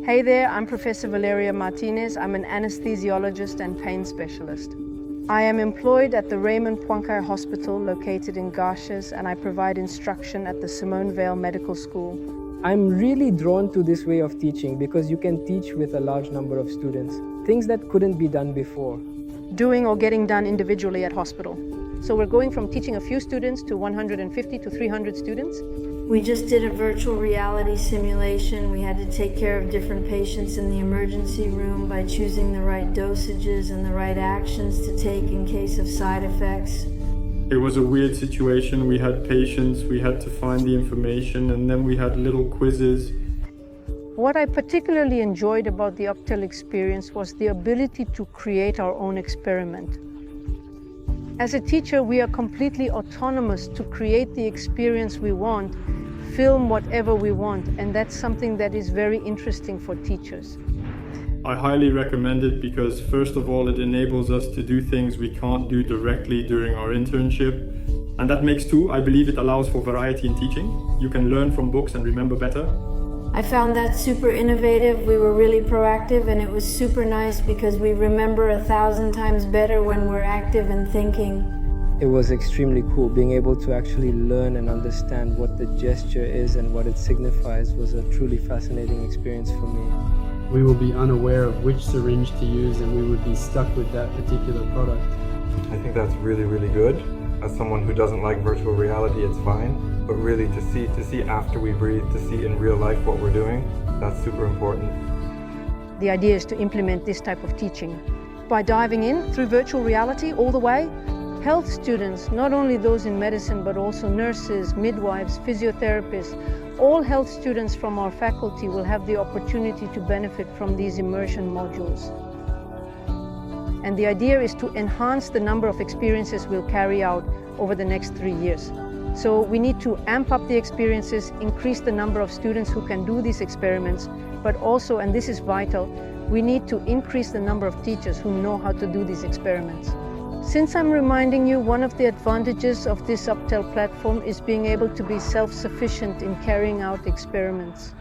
Hey there, I'm Professor Valeria Martinez. I'm an anesthesiologist and pain specialist. I am employed at the Raymond Poincaré Hospital located in Garches, and I provide instruction at the Simone Weil Medical School. I'm really drawn to this way of teaching because you can teach with a large number of students, things that couldn't be done before. Doing or getting done individually at hospital. So we're going from teaching a few students to 150 to 300 students. We just did a virtual reality simulation. We had to take care of different patients in the emergency room by choosing the right dosages and the right actions to take in case of side effects. It was a weird situation. We had patients, we had to find the information, and then we had little quizzes. What I particularly enjoyed about the Uptel experience was the ability to create our own experiment. As a teacher, we are completely autonomous to create the experience we want, film whatever we want, and that's something that is very interesting for teachers. I highly recommend it because, first of all, it enables us to do things we can't do directly during our internship. And that makes too, I believe it allows for variety in teaching. You can learn from books and remember better. I found that super innovative. We were really proactive, and it was super nice because we remember 1,000 times better when we're active and thinking. It was extremely cool. Being able to actually learn and understand what the gesture is and what it signifies was a truly fascinating experience for me. We will be unaware of which syringe to use, and we would be stuck with that particular product. I think that's really, really good. As someone who doesn't like virtual reality, it's fine. But really to see after we breathe, to see in real life what we're doing, that's super important. The idea is to implement this type of teaching. By diving in through virtual reality all the way, health students, not only those in medicine, but also nurses, midwives, physiotherapists, all health students from our faculty will have the opportunity to benefit from these immersion modules. And the idea is to enhance the number of experiences we'll carry out over the next 3 years. So we need to amp up the experiences, increase the number of students who can do these experiments, but also, and this is vital, we need to increase the number of teachers who know how to do these experiments. Since I'm reminding you, one of the advantages of this Uptel platform is being able to be self-sufficient in carrying out experiments.